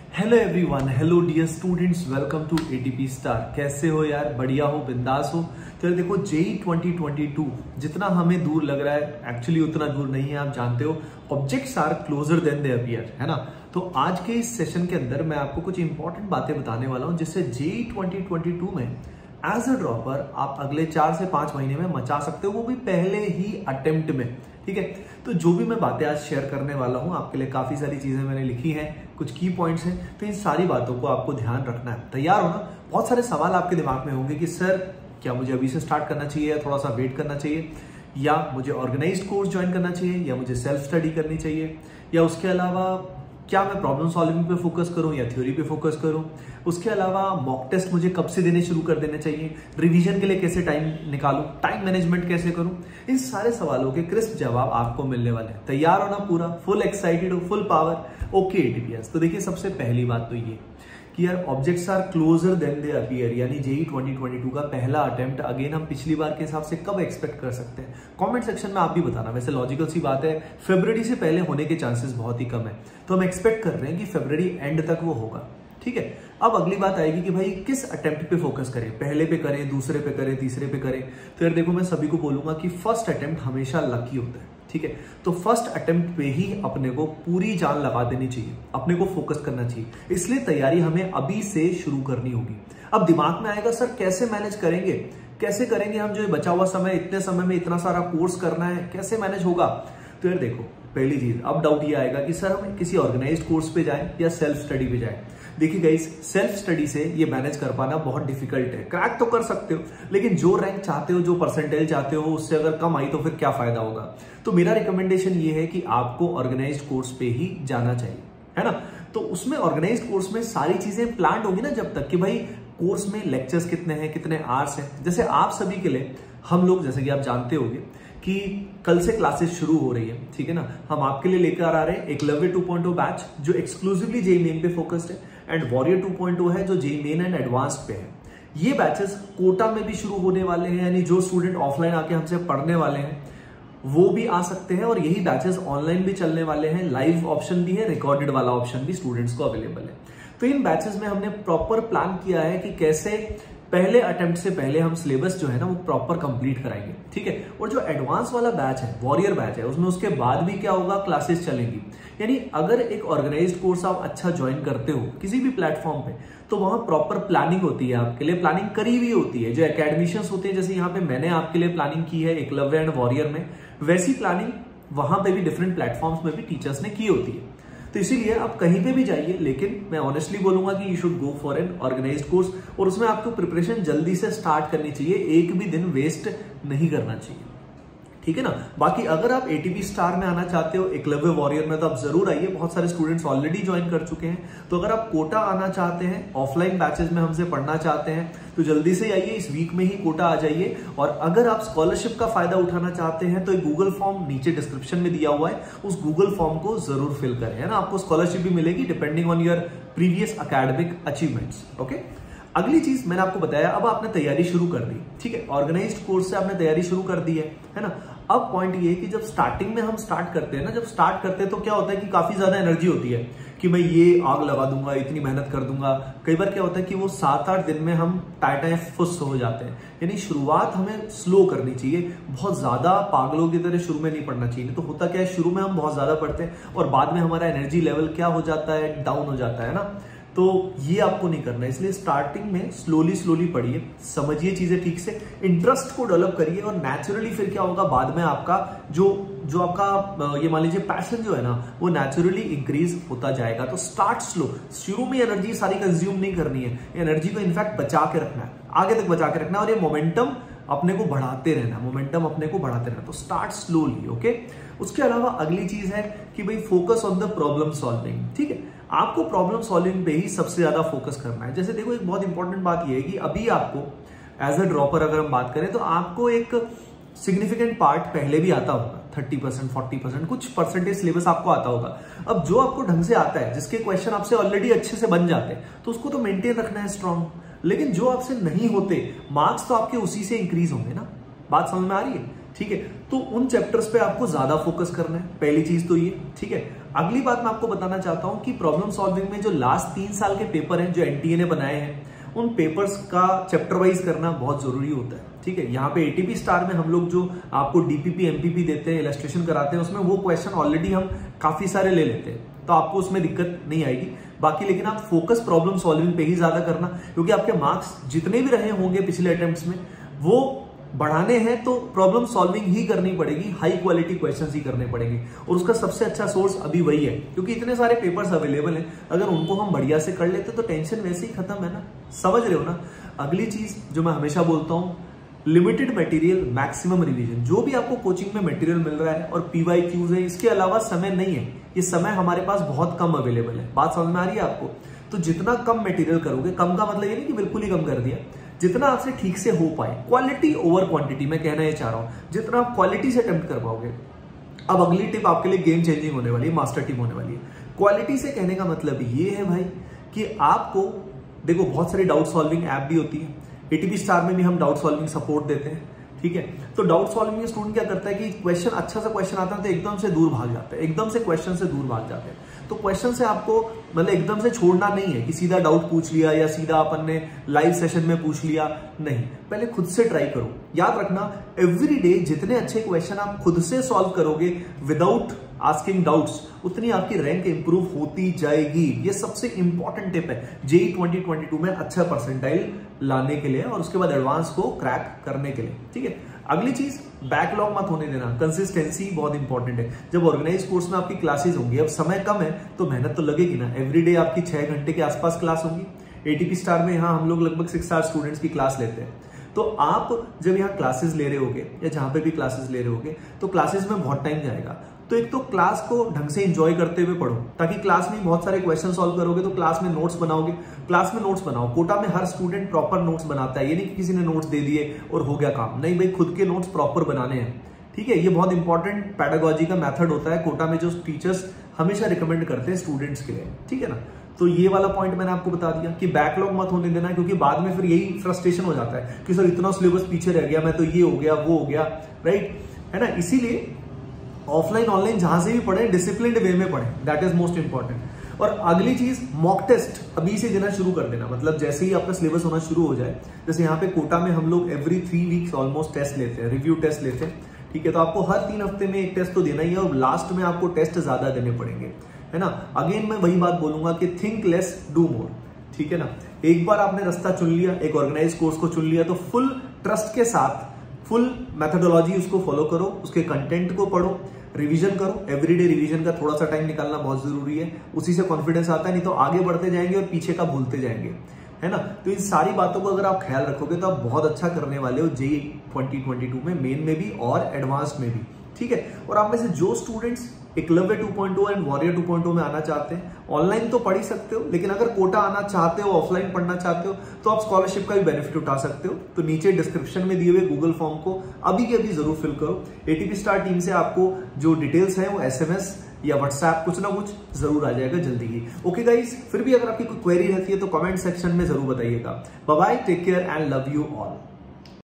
Hello everyone, hello dear students, welcome to ATP star. कैसे हो यार? बढ़िया हो, बिंदास हो? तो यार देखो, जेई 2022 जितना हमें दूर लग रहा है एक्चुअली उतना दूर नहीं है। आप जानते हो objects are closer than they appear, है ना। तो आज के इस सेशन के अंदर मैं आपको कुछ इंपॉर्टेंट बातें बताने वाला हूं जिससे जेई 2022 में एज अ ड्रॉपर आप अगले 4 से 5 महीने में मचा सकते हो, वो भी पहले ही अटेम्प्ट में। ठीक है, तो जो भी मैं बातें आज शेयर करने वाला हूं आपके लिए, काफी सारी चीजें मैंने लिखी हैं, कुछ की पॉइंट्स हैं, तो इन सारी बातों को आपको ध्यान रखना है। तैयार हो ना? बहुत सारे सवाल आपके दिमाग में होंगे कि सर क्या मुझे अभी से स्टार्ट करना चाहिए या थोड़ा सा वेट करना चाहिए, या मुझे ऑर्गेनाइज्ड कोर्स ज्वाइन करना चाहिए, या मुझे सेल्फ स्टडी करनी चाहिए, या उसके अलावा क्या मैं प्रॉब्लम सॉल्विंग पे फोकस करूं या थ्योरी पे फोकस करूं, उसके अलावा मॉक टेस्ट मुझे कब से देने शुरू कर देने चाहिए, रिवीजन के लिए कैसे टाइम निकालूं, टाइम मैनेजमेंट कैसे करूं, इन सारे सवालों के क्रिस्प जवाब आपको मिलने वाले हैं। तैयार हो ना? पूरा फुल एक्साइटेड हो, फुल पावर? Okay ATPs. तो देखिए, सबसे पहली बात तो ये कि यार objects are closer than they appear, यानी जेई 2022 का पहला अटेम्प्ट अगेन हम पिछली बार के हिसाब से कब एक्सपेक्ट कर सकते हैं? कमेंट सेक्शन में आप भी बताना। वैसे लॉजिकल सी बात है, फरवरी से पहले होने के चांसेस बहुत ही कम है, तो हम एक्सपेक्ट कर रहे हैं कि फरवरी एंड तक वो होगा। ठीक है, अब अगली बात आएगी कि भाई किस अटेम्प्ट पे फोकस करें, पहले पे करें, दूसरे पे करें, तीसरे पे करें। तो यार देखो, मैं सभी को बोलूंगा कि फर्स्ट अटेम्प्ट हमेशा लकी होता है। ठीक है, तो फर्स्ट अटेम्प्ट पे ही अपने को पूरी जान लगा देनी चाहिए, अपने को फोकस करना चाहिए। इसलिए तैयारी हमें अभी से शुरू करनी होगी। अब दिमाग में आएगा, सर कैसे मैनेज करेंगे, कैसे करेंगे हम जो बचा हुआ समय, इतने समय में इतना सारा कोर्स करना है, कैसे मैनेज होगा? तो यार देखो, पहली चीज अब डाउट ये आएगा कि सर हम किसी ऑर्गेनाइज्ड कोर्स पे जाएं या सेल्फ स्टडी पे जाएं। देखिए गाइस, सेल्फ स्टडी से ये मैनेज कर पाना बहुत डिफिकल्ट है। क्रैक तो कर सकते हो, लेकिन जो रैंक चाहते हो, जो परसेंटेज चाहते हो, उससे अगर कम आई तो फिर क्या फायदा होगा? तो मेरा रिकमेंडेशन ये है कि आपको ऑर्गेनाइज्ड कोर्स पे ही जाना चाहिए, है ना। तो उसमें ऑर्गेनाइज्ड कोर्स में सारी चीजें प्लान होगी ना, जब तक कि भाई कोर्स में लेक्चर्स कितने हैं, कितने आवर्स हैं। जैसे आप सभी के लिए हम लोग, जैसे कि आप जानते होंगे कि कल से क्लासेस शुरू हो रही है, ठीक है ना। हम आपके लिए लेकर आ रहे हैं एकलव्य 2.0 बैच जो एक्सक्लूसिवली जेई मेन पे फोकस्ड है, एंड वॉरियर 2.0 है जो जेई मेन एंड एडवांस्ड पे है। ये बैचेस कोटा में भी शुरू होने वाले हैं, यानी जो स्टूडेंट ऑफलाइन आके हमसे पढ़ने वाले हैं वो भी आ सकते हैं, और यही बैचेस ऑनलाइन भी चलने वाले हैं। लाइव ऑप्शन भी है, रिकॉर्डेड वाला ऑप्शन भी स्टूडेंट्स को अवेलेबल है। तो इन बैचेस में हमने प्रॉपर प्लान किया है कि कैसे पहले अटेम्प्ट से पहले हम सिलेबस जो है ना वो प्रॉपर कंप्लीट कराएंगे। ठीक है, और जो एडवांस वाला बैच है, वॉरियर बैच है, उसमें उसके बाद भी क्या होगा, क्लासेस चलेंगी। यानी अगर एक ऑर्गेनाइज्ड कोर्स आप अच्छा ज्वाइन करते हो किसी भी प्लेटफॉर्म पे, तो वहां प्रॉपर प्लानिंग होती है, आपके लिए प्लानिंग करी हुई होती है। जो एकेडमिशियंस होते हैं, जैसे यहाँ पे मैंने आपके लिए प्लानिंग की है एकलव्य एंड वॉरियर में, वैसी प्लानिंग वहां पे भी डिफरेंट प्लेटफॉर्म्स में भी टीचर्स ने की होती है। तो इसीलिए आप कहीं पे भी जाइए, लेकिन मैं ऑनेस्टली बोलूंगा कि you should go for an organised course, और उसमें आपको प्रिपरेशन जल्दी से स्टार्ट करनी चाहिए, एक भी दिन वेस्ट नहीं करना चाहिए। ठीक है ना। बाकी अगर आप एटीपी स्टार में आना चाहते हो, एकलव्य वॉरियर में, तो आप जरूर आइए। बहुत सारे स्टूडेंट्स ऑलरेडी ज्वाइन कर चुके हैं। तो अगर आप कोटा आना चाहते हैं, ऑफलाइन बैचेस में हमसे पढ़ना चाहते हैं, तो जल्दी से आइए, इस वीक में ही कोटा आ जाइए। और अगर आप स्कॉलरशिप का फायदा उठाना चाहते हैं तो एक गूगल फॉर्म नीचे डिस्क्रिप्शन में दिया हुआ है, उस गूगल फॉर्म को जरूर फिल करें, है ना। आपको स्कॉलरशिप भी मिलेगी depending on your previous academic achievements. Okay, अगली चीज मैंने आपको बताया, अब आपने तैयारी शुरू कर दी। ठीक है, ऑर्गेनाइज्ड कोर्स से आपने तैयारी शुरू कर दी है ना। अब पॉइंट ये है कि जब स्टार्टिंग में हम स्टार्ट करते हैं ना, जब स्टार्ट करते हैं तो क्या होता है कि काफी ज्यादा एनर्जी होती है कि मैं ये आग लगा दूंगा, इतनी मेहनत कर दूंगा। कई बार क्या होता है कि वो 7-8 दिन में हम टाइटाई फुस हो जाते हैं। यानी शुरुआत हमें स्लो करनी चाहिए, बहुत ज्यादा पागलों की तरह शुरू में नहीं पढ़ना चाहिए। तो होता क्या है, शुरू में हम बहुत ज्यादा पढ़ते हैं और बाद में हमारा एनर्जी लेवल क्या हो जाता है, डाउन हो जाता है ना। तो ये आपको नहीं करना है, इसलिए स्टार्टिंग में स्लोली पढ़िए, समझिए चीजें ठीक से, इंटरेस्ट को डेवलप करिए, और नेचुरली फिर क्या होगा, बाद में आपका जो आपका ये मान लीजिए पैशन जो है ना, वो नेचुरली इंक्रीज होता जाएगा। तो स्टार्ट स्लो, शुरू में एनर्जी सारी कंज्यूम नहीं करनी है, एनर्जी को इनफैक्ट बचा के रखना है, आगे तक बचा के रखना है, और ये मोमेंटम अपने को बढ़ाते रहना। तो स्टार्ट स्लोली। ओके, उसके अलावा अगली चीज है कि भाई focus on the problem solving. ठीक है, आपको प्रॉब्लम सॉल्विंग पे ही सबसे ज्यादा फोकस करना है। जैसे देखो, एक बहुत इंपॉर्टेंट बात यह है कि अभी आपको एज अ ड्रॉपर अगर हम बात करें तो आपको एक सिग्निफिकेंट पार्ट पहले भी आता होगा, 30%, 40%, कुछ परसेंटेज सिलेबस आपको आता होगा। अब जो आपको ढंग से आता है, जिसके क्वेश्चन आपसे ऑलरेडी अच्छे से बन जाते हैं, तो उसको तो मेंटेन रखना है स्ट्रांग। लेकिन जो आपसे नहीं होते, मार्क्स तो आपके उसी से इंक्रीज होंगे ना। बात समझ में आ रही है? ठीक है, तो उन चैप्टर्स पे आपको ज्यादा फोकस करना है, पहली चीज तो ये। ठीक है, अगली बात मैं आपको बताना चाहता हूं कि प्रॉब्लम सॉल्विंग में जो लास्ट 3 साल के पेपर हैं जो एनटीए ने बनाए हैं, उन पेपर्स का चैप्टर वाइज करना बहुत जरूरी होता है। ठीक है, यहाँ पे एटीपी स्टार में हम लोग जो आपको डीपीपी एमपीपी देते हैं, इलस्ट्रेशन कराते हैं, उसमें वो क्वेश्चन ऑलरेडी हम काफी सारे ले लेते हैं, तो आपको उसमें दिक्कत नहीं आएगी। बाकी लेकिन आप फोकस प्रॉब्लम सॉल्विंग पे ही ज्यादा करना, क्योंकि आपके मार्क्स जितने भी रहे होंगे पिछले अटेम्प्ट्स में वो बढ़ाने हैं तो प्रॉब्लम सॉल्विंग ही करनी पड़ेगी, हाई क्वालिटी क्वेश्चंस ही करने पड़ेंगे। और उसका सबसे अच्छा सोर्स अभी वही है, क्योंकि इतने सारे पेपर्स अवेलेबल हैं, अगर उनको हम बढ़िया से कर लेते तो टेंशन वैसे ही खत्म है ना, समझ रहे हो ना। अगली चीज जो मैं हमेशा बोलता हूं, लिमिटेड मटेरियल मैक्सिमम रिवीजन। जो भी आपको कोचिंग में मटेरियल मिल रहा है और पीवाईक्यूज है, इसके अलावा समय नहीं है, ये समय हमारे पास बहुत कम अवेलेबल है। बात समझ में आ रही है आपको? तो जितना कम मटेरियल करोगे, कम का मतलब ये नहीं कि बिल्कुल ही कम कर दिया, जितना आपसे ठीक से हो पाए, क्वालिटी ओवर क्वांटिटी मैं कहना ये चाह रहा हूं, जितना आप क्वालिटी से अटेम्प्ट कर पाओगे। अब अगली टिप आपके लिए गेम चेंजिंग होने वाली है, मास्टर टिप होने वाली है। क्वालिटी से कहने का मतलब ये है भाई कि आपको देखो बहुत सारी डाउट सॉल्विंग ऐप भी होती है, एटीपी स्टार में भी हम डाउट सॉल्विंग सपोर्ट देते हैं। ठीक है, तो डाउट सॉल्विंग में स्टूडेंट क्या करता है कि क्वेश्चन अच्छा सा क्वेश्चन आता है तो एकदम से दूर भाग जाते हैं, एकदम से क्वेश्चन से दूर भाग जाते हैं। तो क्वेश्चन से आपको मतलब एकदम से छोड़ना नहीं है कि सीधा डाउट पूछ लिया या सीधा अपन ने लाइव सेशन में पूछ लिया, नहीं, पहले खुद से ट्राई करो। याद रखना, एवरी डे जितने अच्छे क्वेश्चन आप खुद से सॉल्व करोगे विदाउट आस्किंग डाउट्स, उतनी आपकी रैंक इंप्रूव होती जाएगी। ये सबसे इंपॉर्टेंट टिप है जेईई 2022 में अच्छा परसेंटाइल लाने के लिए और उसके बाद एडवांस को क्रैक करने के लिए। ठीक है, अगली चीज बैकलॉग मत होने देना, कंसिस्टेंसी बहुत इंपॉर्टेंट है। जब ऑर्गेनाइज कोर्स में आपकी क्लासेस होंगी, अब समय कम है तो मेहनत तो लगेगी ना। एवरीडे आपकी 6 घंटे के आसपास क्लास होगी। एटीपी स्टार में यहाँ हम लोग लगभग 6 स्टार स्टूडेंट्स की क्लास लेते हैं। तो आप जब यहाँ क्लासेस ले रहे होगे या जहां पे भी क्लासेस ले रहे होगे तो क्लासेस में बहुत टाइम जाएगा। तो एक तो क्लास को ढंग से एंजॉय करते हुए पढ़ो, ताकि क्लास में बहुत सारे क्वेश्चन सॉल्व करोगे तो क्लास में नोट्स बनाओगे। क्लास में नोट्स बनाओ, कोटा में हर स्टूडेंट प्रॉपर नोट्स बनाता है, ये नहीं कि किसी ने नोट्स दे दिए और हो गया काम, नहीं भाई, खुद के नोट्स प्रॉपर बनाने हैं। ठीक है, ये बहुत इंपॉर्टेंट पैडागॉजी का मेथड होता है कोटा में, जो टीचर्स हमेशा रिकमेंड करते हैं स्टूडेंट्स के लिए। ठीक है ना, तो ये वाला पॉइंट मैंने आपको बता दिया कि बैकलॉग मत होने देना, क्योंकि बाद में फिर यही फ्रस्ट्रेशन हो जाता है कि सर इतना सिलेबस पीछे रह गया, मैं तो ये हो गया वो हो गया, राइट, है ना। इसीलिए ऑफलाइन ऑनलाइन जहां से भी पढ़े डिसिप्लिन्ड वे में पढ़े, दैट इज मोस्ट इंपॉर्टेंट। और अगली चीज, मॉक टेस्ट अभी से देना शुरू कर देना, मतलब जैसे ही आपका सिलेबस होना शुरू हो जाए, जैसे यहाँ पे कोटा में हम लोग एवरी 3 वीक्स ऑलमोस्ट टेस्ट लेते हैं, रिव्यू टेस्ट लेते हैं। ठीक है, तो आपको हर 3 हफ्ते में एक टेस्ट तो देना ही है और लास्ट में आपको टेस्ट ज्यादा देने पड़ेंगे, है ना। अगेन मैं वही बात बोलूंगा कि थिंक लेस डू मोर। ठीक है ना, एक बार आपने रास्ता चुन लिया, एक ऑर्गेनाइज कोर्स को चुन लिया, तो फुल ट्रस्ट के साथ फुल मेथोडोलॉजी उसको फॉलो करो, उसके कंटेंट को पढ़ो, रिवीजन करो। एवरीडे रिवीजन का थोड़ा सा टाइम निकालना बहुत जरूरी है, उसी से कॉन्फिडेंस आता है, नहीं तो आगे बढ़ते जाएंगे और पीछे का भूलते जाएंगे, है ना। तो इन सारी बातों को अगर आप ख्याल रखोगे तो आप बहुत अच्छा करने वाले हो जेईई 2022 में, मेन में भी और एडवांस में भी। ठीक है, और आप में से जो स्टूडेंट्स एकलव्य 2.0 एंड वॉरियर 2.0 में आना चाहते हैं, ऑनलाइन तो पढ़ ही सकते हो, लेकिन अगर कोटा आना चाहते हो, ऑफलाइन पढ़ना चाहते हो, तो आप स्कॉलरशिप का भी बेनिफिट उठा सकते हो। तो नीचे डिस्क्रिप्शन में दिए हुए गूगल फॉर्म को अभी के अभी जरूर फिल करो। एटीपी स्टार टीम से आपको जो डिटेल्स है वो SMS या व्हाट्सएप कुछ ना कुछ जरूर आ जाएगा जल्दी ही। ओके गाइस, फिर भी अगर आपकी कोई क्वेरी रहती है तो कमेंट सेक्शन में जरूर बताइएगा। Bye bye, take care and love you all.